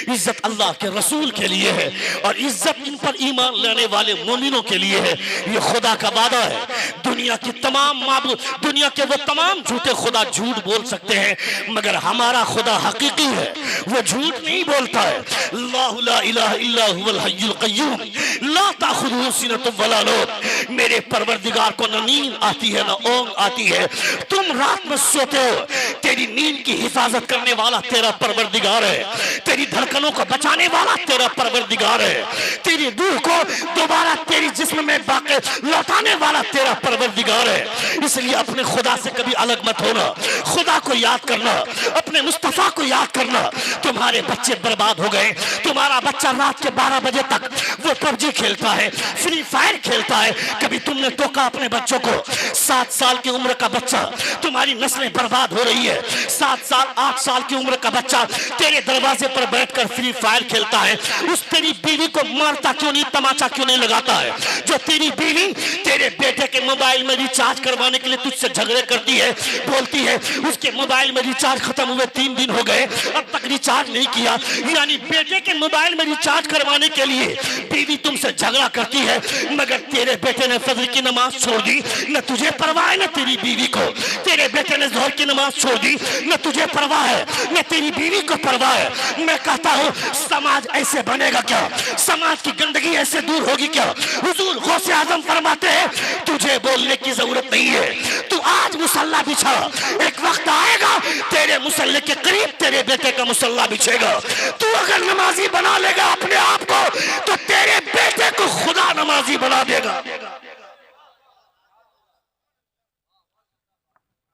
इज्जत अल्लाह के रसूल के लिए है और इज्जत इन पर ईमान लाने वाले मोमिनों के लिए है। ये खुदा का वादा है। दुनिया की तमाम माबूद, दुनिया के वो तमाम झूठे खुदा झूठ बोल सकते हैं मगर हमारा खुदा हकीकी है, वो झूठ नहीं बोलता है। अल्लाहु ला इलाहा इल्ला हुवल हय्युल क़य्यूम ला ताखुज़ुहु सिनतुन वला नौम। मेरे परवरदिगार को न नींद आती है न ऊँघ आती है। तुम रात में सोते हो, तेरी नींद की हिफाजत करने वाला तेरा परवरदिगार है। तेरी धड़कनों को बचाने वाला तेरा परवरदिगार है। तेरी रूह को दोबारा तेरी जिस्म में बाकी लौटाने वाला तेरा परवरदिगार है। इसलिए अपने खुदा से कभी अलग मत होना, खुदा को याद करना, अपने मुस्तफा को याद करना। तुम्हारे बच्चे बर्बाद हो गए। तुम्हारा बच्चा रात के 12 बजे तक वो पबजी खेलता है, फ्री फायर खेलता है। कभी तुमने टोका अपने बच्चों को? 7 साल की उम्र का बच्चा, तुम्हारी नस्लें बर्बाद हो रही है। 7 साल 8 साल की उम्र का बच्चा तेरे दरवाजे पर बैठकर फ्री फायर खेलता है। उस तेरी बीवी को मारता क्यों नहीं, तमाचा क्यों नहीं लगाता है? जो तेरी बीवी तेरे बेटे के मोबाइल में रिचार्ज करवाने के लिए तुझसे झगड़े करती है, बोलती है उसके मोबाइल में रिचार्ज खत्म हुए 3 दिन हो गए अब तक रिचार्ज नहीं किया। यानी बेटे के मोबाइल में रिचार्ज करवाने के लिए बीवी तुमसे झगड़ा करती है मगर तेरे बेटे ने फजर की नमाज छोड़ दी, न तुझे परवाह है न तेरी बीवी को। तेरे बेटे ने जोहर की नमाज छोड़ दी, न तुझे परवाह है न तेरी बीवी को परवाह है। मैं कहता हूँ समाज ऐसे बनेगा क्या? समाज की गंदगी ऐसे दूर होगी क्या? हुजूर गौसे आजम फरमाते हैं तुझे बोलने की जरूरत नहीं है, तू आज मुसल्ला बिछा, एक वक्त आएगा तेरे मुसल्ले के करीब तेरे बेटे का मुसल्ला बिछेगा। तू अगर नमाजी बना लेगा अपने आप को तो तेरे बेटे को खुदा नमाजी बना देगा।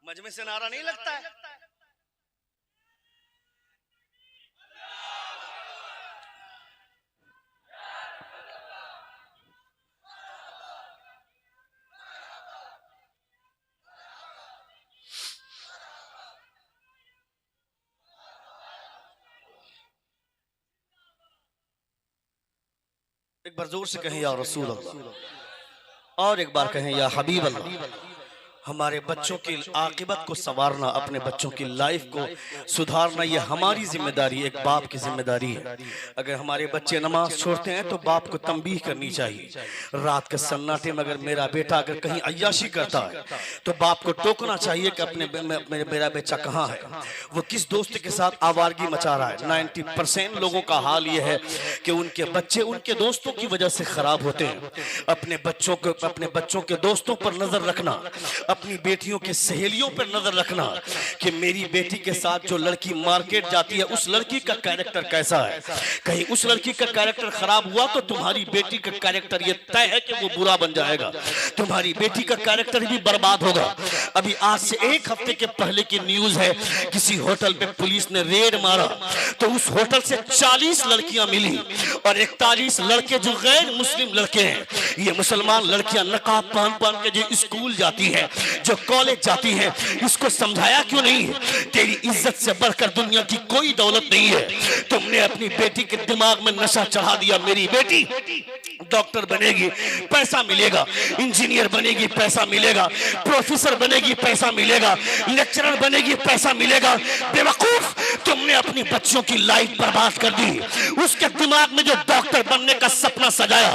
मजमे से नारा नहीं लगता है? एक बार जोर से कहें या रसूल अल्लाह, और एक बार कहें या हबीब अल्लाह। हमारे बच्चों की आकिबत को संवारना, अपने बच्चों की लाइफ को सुधारना, ये हमारी जिम्मेदारी, एक बाप की जिम्मेदारी है। अगर हमारे बच्चे नमाज छोड़ते हैं तो बाप को तंबीह करनी चाहिए। रात के सन्नाटे में अगर मेरा बेटा अगर कहीं अय्याशी करता है तो बाप को टोकना चाहिए कि मेरा बच्चा कहाँ है, वो किस दोस्त के साथ आवारगी मचा रहा है। 90% लोगों का हाल ये है कि उनके बच्चे उनके दोस्तों की वजह से खराब होते हैं। अपने बच्चों के दोस्तों पर नजर रखना, अपनी बेटियों के सहेलियों पर नजर रखना कि मेरी बेटी के साथ जो लड़की मार्केट जाती है उस लड़की का कैरेक्टर कैसा है। कहीं उस लड़की का कैरेक्टर खराब हुआ तो तुम्हारी बेटी का कैरेक्टर ये तय है कि वो बुरा बन जाएगा, तुम्हारी बेटी का कैरेक्टर भी बर्बाद होगा। अभी आज से 1 हफ्ते के पहले की न्यूज है, किसी होटल पे पुलिस ने रेड मारा तो उस होटल से 40 लड़कियां मिली और 41 लड़के जो गैर मुस्लिम लड़के हैं। ये मुसलमान लड़कियां नकाब पहन के जो स्कूल जाती है, जो कॉलेज जाती है, इसको समझाया क्यों नहीं? तेरी इज्जत से बढ़कर दुनिया की कोई दौलत नहीं है। तुमने अपनी बेटी के दिमाग में नशा चढ़ा दिया, मेरी बेटी डॉक्टर बनेगी पैसा मिलेगा, इंजीनियर बनेगी पैसा मिलेगा, प्रोफेसर बनेगी पैसा मिलेगा, लेक्चरर बनेगी पैसा मिलेगा। बेवकूफ, तुमने अपनी बच्चों की लाइफ बर्बाद कर दी। उसके दिमाग में जो डॉक्टर बनने का सपना सजाया,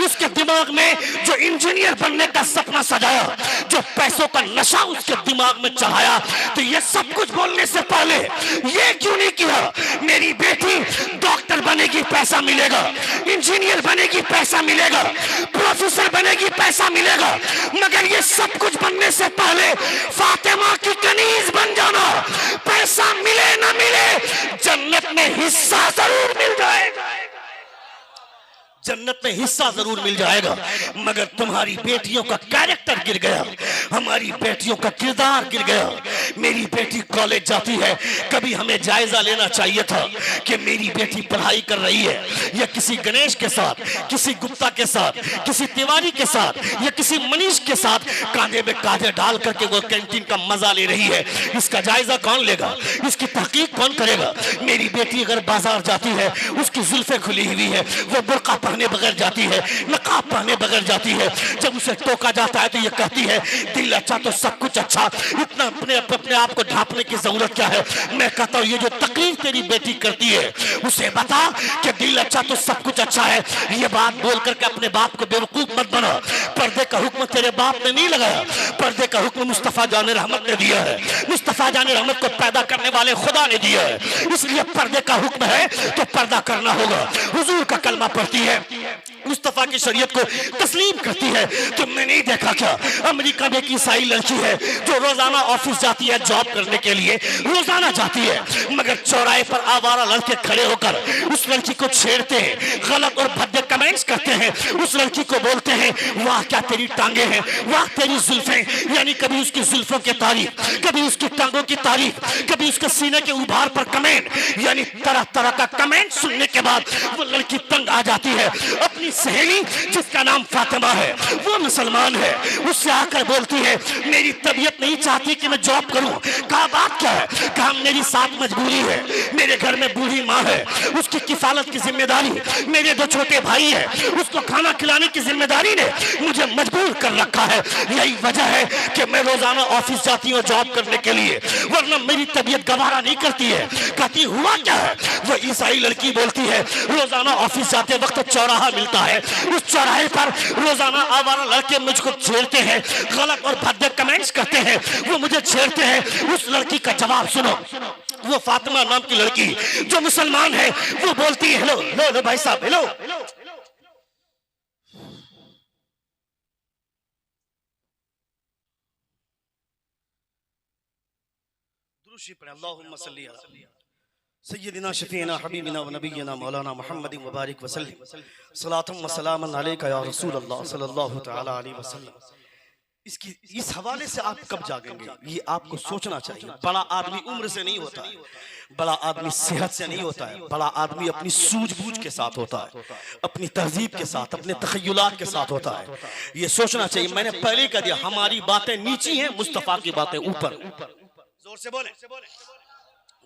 उसके दिमाग में जो इंजीनियर बनने का सपना सजाया, जो पैसों का नशा उसके दिमाग में चढ़ाया, तो ये सब कुछ बोलने से पहले ये क्यों नहीं किया? मेरी बेटी डॉक्टर बनेगी पैसा मिलेगा, इंजीनियर बनेगी पैसा मिलेगा, प्रोफेसर बनेगी पैसा मिलेगा, मगर ये सब कुछ बनने से पहले फातिमा की कनीज बन जाना। पैसा मिले ना मिले, जन्नत में हिस्सा जरूर मिल जाएगा, जन्नत में हिस्सा जरूर मिल जाएगा। मगर तुम्हारी बेटियों का कैरेक्टर गिर गया, हमारी बेटियों का किरदार गिर गया। मेरी बेटी कॉलेज जाती है, कभी हमें जायजा लेना चाहिए था कि मेरी बेटी पढ़ाई कर रही है या किसी गणेश के साथ, किसी गुप्ता के साथ, किसी तिवारी के साथ या किसी मनीष के साथ कांधे में कांधे डाल करके वो कैंटीन का मजा ले रही है। इसका जायजा कौन लेगा? इसकी तहकीक कौन करेगा? मेरी बेटी अगर बाजार जाती है, उसकी जुल्फें खुली हुई है, वो बुर्का पहने बगैर जाती है, नकाब पहने बगैर जाती है, जब उसे टोका जाता है तो ये कहती है दिल अच्छा तो सब कुछ अच्छा, इतना अपने आप को ढांपने की जरूरत क्या है? मैं कहता हूँ ये जो तकरीर तेरी बेटी करती है उसे बता कि दिल अच्छा तो सब कुछ अच्छा है। ये बात बोल करके अपने बाप को बेवकूफ मत बना। पर्दे का हुक्म तेरे बाप ने नहीं लगाया, पर्दे का हुक्म मुस्तफा जान रहमत ने दिया है। मुस्तफा जान रहमत को पैदा करने वाले खुदा ने दिया है, इसलिए पर्दे का हुक्म है तो पर्दा करना होगा। हुजूर का कलमा पढ़ती है, मुस्तफा की शरीयत को तस्लीम करती है। तुमने नहीं देखा क्या? अमेरिका में एक ईसाई लड़की है जो रोजाना ऑफिस जाती है, जॉब करने के लिए रोजाना जाती है, मगर चौराहे पर आवारा लड़के खड़े होकर उस लड़की को छेड़ते हैं, गलत और भद्दे कमेंट्स करते हैं, उस लड़की को बोलते हैं वाह क्या तेरी टांगे हैं, वाह तेरी जुल्फें। यानी कभी उसकी जुल्फों की तारीफ, कभी उसकी टांगों की तारीफ, कभी उसके सीने के उभार पर कमेंट, यानी तरह तरह का कमेंट सुनने के बाद वो लड़की तंग आ जाती है। अपनी सहेली जिसका नाम फातिमा है, वो मुसलमान है, उससे आकर बोलती है मेरी तबीयत नहीं चाहती कि मैं जॉब करूं। कहा बात क्या है? कहा मेरी साथ मजबूरी है, मेरे घर में बूढ़ी माँ है, उसकी किफालत की जिम्मेदारी, मेरे 2 छोटे भाई है, उसको खाना खिलाने की जिम्मेदारी ने मुझे मजबूर कर रखा है। यही वजह है कि मैं रोजाना ऑफिस जाती हूँ जॉब करने के लिए, वरना मेरी तबीयत गवारा नहीं करती है। कहती हुआ क्या है? वो ईसाई लड़की बोलती है रोजाना ऑफिस जाते वक्त चौराहा मिलता है, उस चौराहे पर रोजाना आवारा लड़के मुझको छेड़ते हैं, गलत और भद्दे कमेंट्स करते हैं, वो मुझे छेड़ते हैं। उस लड़की का जवाब सुनो। वो फातिमा नाम की लड़की जो मुसलमान है वो बोलती है हेलो हेलो भाई साहब हेलो, दुरूद पढ़े अल्लाहुम्मा सल्ली अला सय्यदिना शफीना हबीबिना व नबीना मौलाना मुहम्मद व बारिक व सल्लिम सलातम व सलामन अलैका या रसूल अल्लाह सल्लल्लाहु तआला अलैहि वसल्लम। इसकी इस हवाले से आप कब जागेंगे ये आपको सोचना चाहिए। बड़ा आदमी उम्र से नहीं होता है, बड़ा आदमी सेहत से नहीं होता है, बड़ा आदमी अपनी सूझबूझ के साथ होता है, अपनी तहजीब के साथ, अपने तखय्युलात के साथ होता है। ये सोचना चाहिए। मैंने पहले कह दिया हमारी बातें नीची हैं, मुस्तफा की बातें ऊपर। जोर से बोले,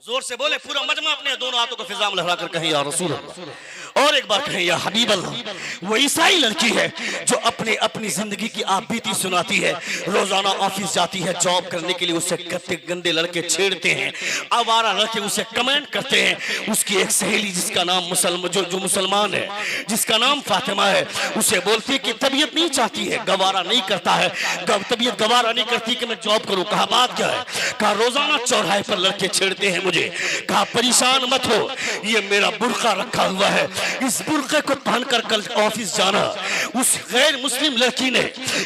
जोर से बोले, पूरा मजमा अपने दोनों हाथों को फिजा में लहराकर कहें या रसूल अल्लाह। और एक बार कहें या हबीब अल्लाह। वो ईसाई लड़की है जो अपनी जिंदगी की आप बीती सुनाती है। रोजाना ऑफिस जाती है जॉब करने के लिए, उसे गंदे लड़के छेड़ते हैं, आवारा लड़के उसे कमेंट करते हैं। उसकी एक सहेली जिसका नाम जो मुसलमान है, जिसका नाम फातिमा है, उसे बोलती है कि तबीयत नहीं चाहती है, गवारा नहीं करता है, तबीयत गवारा नहीं करती कि मैं जॉब करूं। कहा बात क्या है? कहा रोजाना चौराहे पर लड़के छेड़ते हैं मुझे। कहा परेशान मत हो, ये मेरा बुर्का रखा हुआ है, इस बुर्के को पहनकर कल ऑफिस जाना। उस गैर मुस्लिम लड़की ने,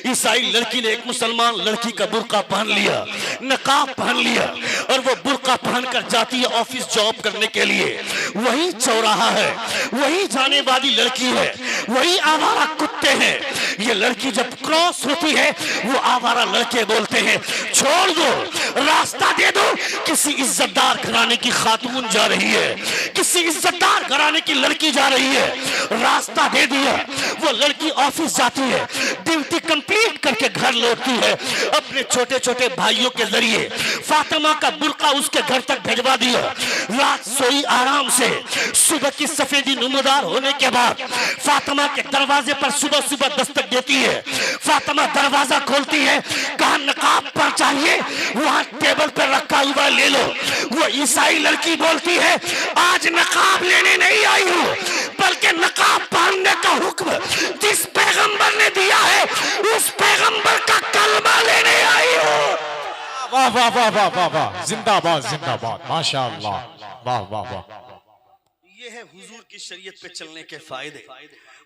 ईसाई लड़की ने एक मुसलमान लड़की का बुर्का पहन लिया, नकाब पहन लिया, और वो बुर्का पहनकर जाती है ऑफिस जॉब करने के लिए। वही चौराहा है, वही जाने वाली लड़की है, वही आवारा कुत्ते हैं। ये लड़की जब क्रॉस होती है, वो आवारा लड़के बोलते हैं छोड़ दो, रास्ता दे दो, किसी इज्जतदार घराने की खातून जा रही है, किसी इज्जतदार घराने की लड़की जा रही है, रास्ता दे दिया। वो लड़की ऑफिस जाती है, ड्यूटी कंप्लीट करके घर लौटती है, अपने छोटे छोटे भाइयों के जरिए फातिमा का बुर्का उसके घर तक भेजवा दिया। रात सोई आराम से, सुबह की सफेदी नमूदार होने के बाद फातिमा के दरवाजे पर सुबह सुबह दस्तक देती है। फातिमा दरवाजा खोलती है, कहा नकाब पर चाहिए, वहां टेबल पर रखा हुआ ले लो। वो ईसाई लड़की बोलती है आज नकाब लेने नहीं आई हूं, बल्कि नकाब पहनने का हुक्म जिस पैगंबर ने दिया है उस पैगंबर का कलमा लेने आई हूं। वाह वाह वाह वाह वाह वाह, जिंदाबाद जिंदाबाद, माशाअल्लाह, वाह वाह वाह। ये है हुजूर की शरीयत पे चलने के फायदे।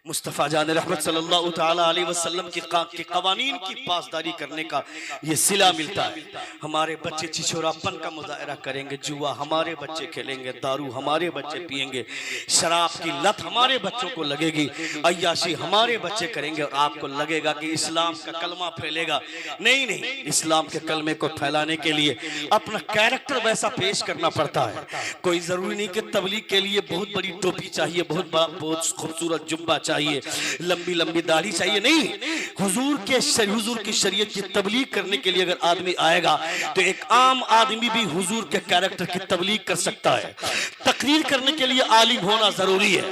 मुस्तफ़ा जान रहमत सल्लल्लाहु ताला अलैहि वसल्लम के कवानीन की पासदारी करने का ये सिला मिलता है। हमारे बच्चे छिछोरापन का मुजाहरा करेंगे, जुआ हमारे बच्चे खेलेंगे, दारू हमारे बच्चे पिएंगे, शराब की लत हमारे बच्चों को लगेगी, अय्याशी हमारे बच्चे करेंगे, और आपको लगेगा कि इस्लाम का कलमा फैलेगा। नहीं नहीं, इस्लाम के कलमे को फैलाने के लिए अपना कैरेक्टर वैसा पेश करना पड़ता है। कोई जरूरी नहीं कि तबलीग के लिए बहुत बड़ी टोपी चाहिए, बहुत खूबसूरत जुब्बा चाहिए, लंबी लंबी दाढ़ी चाहिए। नहीं, हुजूर की शरीयत की तबलीग करने के लिए अगर आदमी आएगा तो एक आम आदमी भी हुजूर के कैरेक्टर की तबलीग कर सकता है। तकरीर करने के लिए आलिम होना जरूरी है।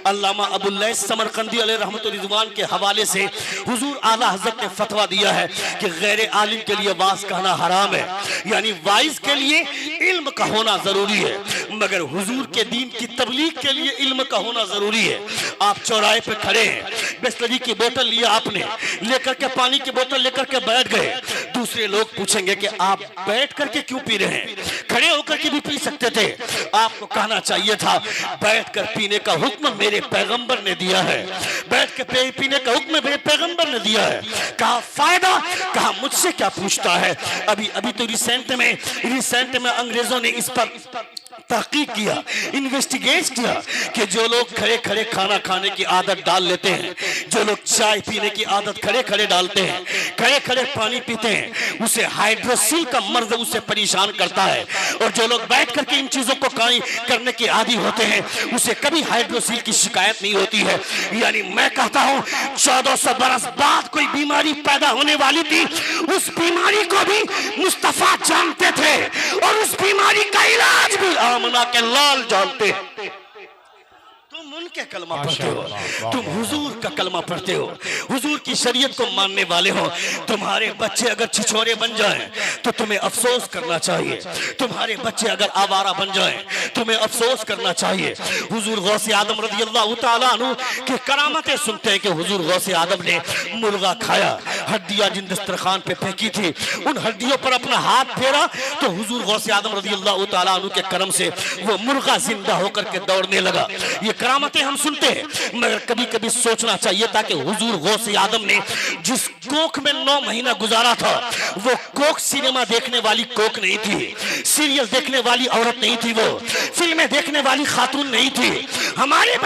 अल्लामा अबुल लैस समरकंदी अलैहि रहमतुल रिज़वान के हवाले से हुजूर आला हज़रत ने फतवा दिया है कि गैर आलिम के लिए वाज कहना हराम है, यानी वाइज के लिए इल्म का होना जरूरी है, मगर हुजूर के दीन की तबलीग के लिए इल्म का होना जरूरी है। आप चौराहे पे खड़े हैं, बिस्लरी की बोतल लिया आपने, लेकर के पानी की बोतल लेकर के बैठ गए, दूसरे लोग पूछेंगे कि आप बैठ करके क्यों पी रहे हैं, खड़े होकर के भी पी सकते थे। आपको कहना चाहिए था बैठकर पीने का हुक्म मेरे पैगंबर ने दिया है, बैठ के पीने का हुक्म मेरे पैगंबर ने दिया है। कहा फायदा, कहा मुझसे क्या पूछता है। अभी तो रिसेंट में अंग्रेजों ने इस पर तहकीक किया, इन्वेस्टिगेट किया कि जो लोग खड़े खड़े खाना खाने की आदत डाल लेते हैं, जो लोग चाय पीने की आदत खड़े खड़े डालते हैं, खड़े खड़े पानी पीते हैं, उसे हाइड्रोसिल का मर्ज उसे परेशान करता है, और जो लोग बैठ करके इन चीजों को करने के आदी होते हैं उसे कभी हाइड्रोसिल की शिकायत नहीं होती है। यानी मैं कहता हूं 1400 बरस बाद कोई बीमारी पैदा होने वाली थी, उस बीमारी को भी मुस्तफा जानते थे, और उस बीमारी का इलाज भी आमना के लाल जानते हैं। तुम उनके कलमा पढ़ते हो, तुम हुजूर का कलमा पढ़ते हो, हुजूर की शरीयत को मानने वाले हो। तुम्हारे बच्चे अगर छिछोरे बन जाएं तो तुम्हें अफसोस करना चाहिए, तुम्हारे बच्चे अगर आवारा बन जाएं तुम्हें अफसोस करना चाहिए। हुजूर गौसे आदम रज़ियल्लाहु ताला अन्हु की करामतें सुनते हैं कि हुजूर गौसे आदम ने मुर्गा खाया, हड्डियां जिन दस्तरखान पे फेंकी थी, उन हड्डियों पर अपना हाथ फेरा तो हुजूर गौसे आदम रज़ियल्लाहु ताला अन्हु के करम से वो मुर्गा जिंदा होकर के दौड़ने लगा। ये करामतें हम सुनते हैं, मगर कभी कभी सोचना चाहिए था कि हुजूर गौसे आदम ने जिस कोख में 9 महीना गुजारा था वो कोख सिनेमा देखने वाली कोख नहीं थी, सीरियल देखने वाली औरत नहीं थी, वो फिल्में देखने वाली खातून नहीं थी। हमारे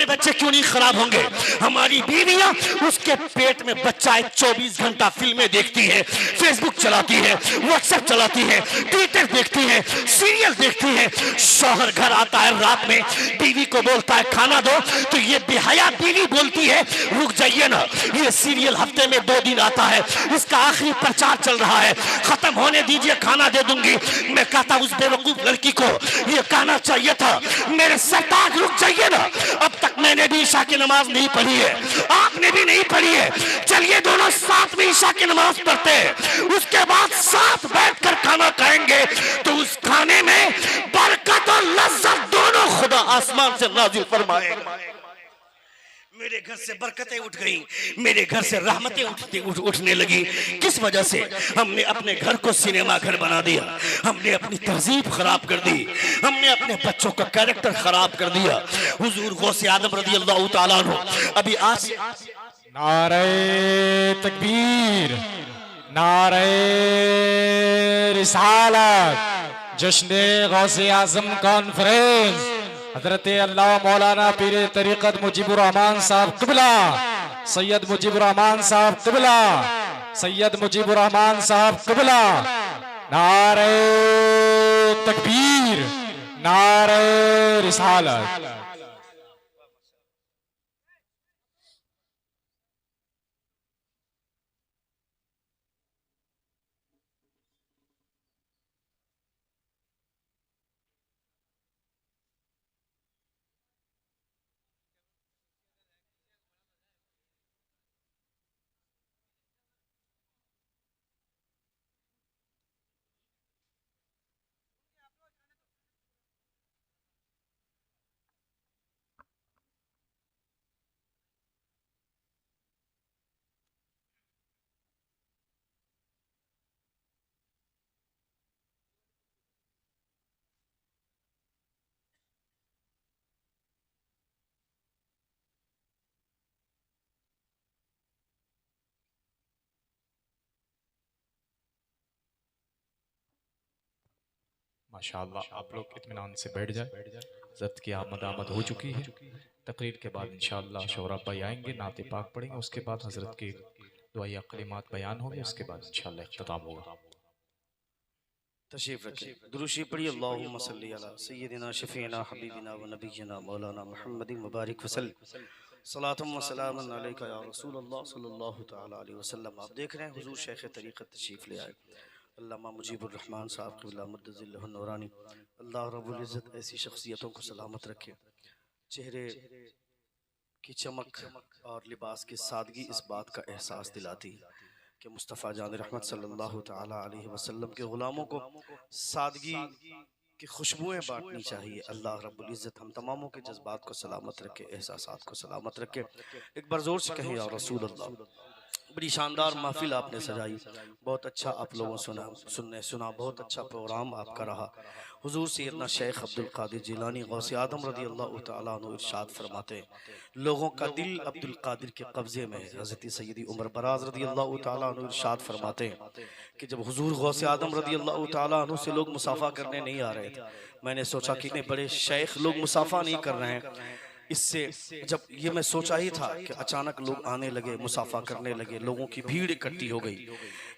बच्चे क्यों नहीं खराब होंगे? हमारी बीवियां उसके पेट में बच्चा है, 24 घंटा फिल्में देखती है, फेसबुक चलाती है, व्हाट्सएप चलाती है, ट्विटर देखती है, सीरियल देखती है। शौहर घर आता है रात में, बीवी को बोलता है खाना दो, तो ये बेहया बीवी बोलती है रुक जाइए ना, ये सीरियल हफ्ते में 2 दिन आता है, इसका आखिरी प्रचार चल रहा है, खत्म होने दीजिए, खाना दे दूंगी। मैं कहता उस बेवकूफ लड़की को ये कहना चाहिए था, मेरे सरताज रुक जाइए ना, अब तक मैंने भी ईशा की नमाज नहीं पढ़ी है, आपने भी नहीं पढ़ी है, चलिए दोनों साथ में ईशा की नमाज पढ़ते हैं, उसके बाद साथ बैठकर खाना खाएंगे, तो उस खाने में बरकत और लज्जत दोनों खुदा आसमान से नाजिल फरमाएगा। मेरे घर से बरकतें उठ गई, मेरे घर से रहमतें उठने लगी। किस वजह से? हमने अपने घर को सिनेमा घर बना दिया, हमने अपनी तहजीब खराब कर दी, हमने अपने बच्चों का कैरेक्टर खराब कर दिया। हुजूर गौसे आदम रज़ी अल्लाह तआला अन्हु अभी आज नारे तकबीर, नारे रिसालत, जश्न गौसे आजम कॉन्फ्रेंस, हजरत अल्लाह मौलाना पीर तरीक़त मुजीबुर रहमान साहब क़िबला, सैयद मुजीबुर रहमान साहब क़िबला, सैयद मुजीबुर रहमान साहब क़िबला। नारे तकबीर, नारे रिसालत। माशाअल्लाह, आप लोग इत्मीनान से बैठ जाए। हज़रत की आमद हो चुकी है। तकरीर के बाद इंशाअल्लाह शोहरा भाई आएंगे, नाते पाक पढ़ेंगे, उसके बाद हज़रत के दुआया कलिमात बयान होंगे, उसके बाद इंशाअल्लाह इख्तिताम होगा। तशरीफ रखिए, दुरूशी पढ़िए। अल्लाहुम्मा सल्ली अला सय्यिदिना शफीना हबीबिना व नबिय्यिना मौलाना मुहम्मदिन मुबारक वसल्लम। सलातुम व सलामुन अलैका या रसूलल्लाह सल्लल्लाहु तआला अलैहि वसल्लम। आप देख रहे हैं हुजूर शेख तरीक़त तशरीफ ले आए, अल्लामा मुजीबुर रहमान साहब क़िबला मुद्दज़िल्लहु नूरानी। अल्लाह रब्बुल इज़्ज़त ऐसी शख्सियतों को सलामत रखे, चेहरे की चमक और लिबास की सादगी इस बात का एहसास दिलाती है कि मुस्तफ़ा जान रहमत सल्लल्लाहु तआला अलैहि वसल्लम के ग़ुलामों को सादगी की खुशबुएं बांटनी चाहिए। अल्लाह रब्बुल इज़्ज़त हम तमामों के जज्बात को सलामत रखे, एहसासात को सलामत रखे। एक बार ज़ोर से कहें या रसूल अल्लाह। बड़ी शानदार महफिल आपने सजाई, बहुत अच्छा आप लोगों सुना, बहुत अच्छा प्रोग्राम आपका रहा। हुजूर सैयदना शेख अब्दुल कादिर जिलानी गौसे आदम रज़ी अल्लाह तआला अन्हु इरशाद फरमाते हैं, लोगों का दिल अब्दुल कादिर के कब्जे में है। हज़रत सैयदी उमर बराज रज़ी अल्लाह तआला अन्हु इरशाद फरमाते हैं कि जब हुजूर गौसे आदम रज़ी अल्लाह तआला अन्हु से लोग मुसाफा करने नहीं आ रहे थे, मैंने सोचा कि इतने बड़े शेख लोग मुसाफा नहीं कर रहे हैं। इससे जब ये मैं सोचा ही था कि अचानक लोग आने लगे, मुसाफा करने लगे, लोगों की भीड़ इकट्ठी हो गई।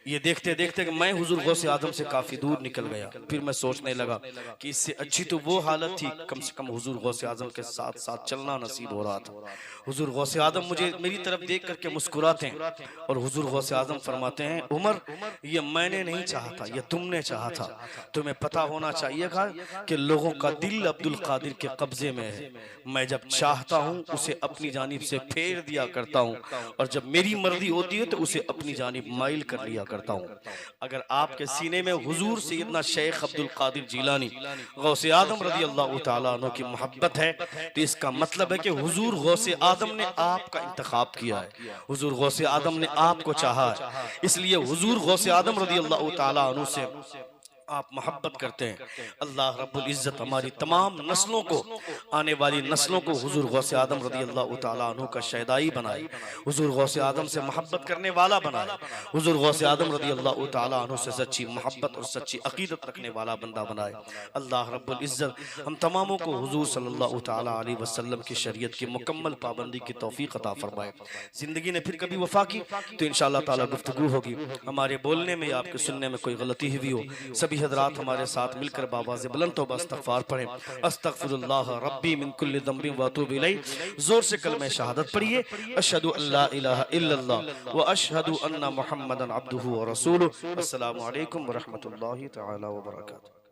ये देखते देखते कि मैं हुजूर गौसे आदम से काफ़ी दूर निकल गया। फिर मैं सोचने लगा कि इससे अच्छी तो वो हालत थी, कम से कम हुजूर गौसे आदम के साथ साथ चलना नसीब हो रहा था। हुजूर गौसे आदम मुझे मेरी तरफ देख करके मुस्कुराते हैं और हुजूर गौसे आदम फरमाते हैं, उमर ये मैंने नहीं चाहा था, ये तुमने चाहा था। तुम्हें पता होना चाहिए था कि लोगों का दिल अब्दुल कादिर के कब्जे में है। मैं जब चाहता हूँ उसे अपनी जानिब से फेर दिया करता हूँ, और जब मेरी मर्जी होती है तो उसे अपनी जानिब माइल कर लिया करता हूँ। अगर आपके सीने में हुजूर सैयदना शेख अब्दुल कादिर जिलानी गौसे आदम रज़ी अल्लाह तआला अन्हु की मोहब्बत है, तो इसका मतलब है कि हुजूर गौसे आदम ने आपका इंतखाब किया है, हुजूर गौसे आदम ने आपको चाहा है। इसलिए हुजूर गौसे आदम रज़ी अल्लाह तआला अन्हु से आप मोहब्बत करते हैं। अल्लाह रब्बुल इज़्ज़त हमारी तमाम नस्लों को, आने वाली नस्लों को हुजूर गौसे आदम रज़ी अल्लाह तआला अन्हु का शहदाई बनाए, हुजूर गौसे आदम से मोहब्बत करने वाला बनाए, हुजूर गौसे आदम रज़ी अल्लाह तआला अन्हु से सच्ची मोहब्बत और सच्ची अक़ीदत रखने वाला बंदा बनाए। अल्लाह रब्बुल इज़्ज़त हम तमामों को हुजूर सल्लल्लाहु तआला अलैहि वसल्लम की शरीयत की मुकम्मल पाबंदी की तौफ़ीक़ अता फरमाए। ज़िंदगी ने फिर कभी वफ़ा की तो इंशाअल्लाह ताला गुफ्तगू होगी। हमारे बोलने में, आपके सुनने में कोई गलती हुई हो, सभी सभी हजरात हमारे साथ मिलकर बाबाज़ बुलंद तौबा इस्तग़फ़ार पढ़ें। अस्तग़फ़िरुल्लाह रब्बी मिन कुल्लि ज़ंबिन व अतूबु इलैह। जोर से कलमे शहादत पढ़िए, अशहदु अल्ला इलाहा इल्लल्लाह व अशहदु अन्ना मुहम्मदन अब्दुहु व रसूलुहु। अस्सलामु अलैकुम व रहमतुल्लाहि तआला व बरकातुहू।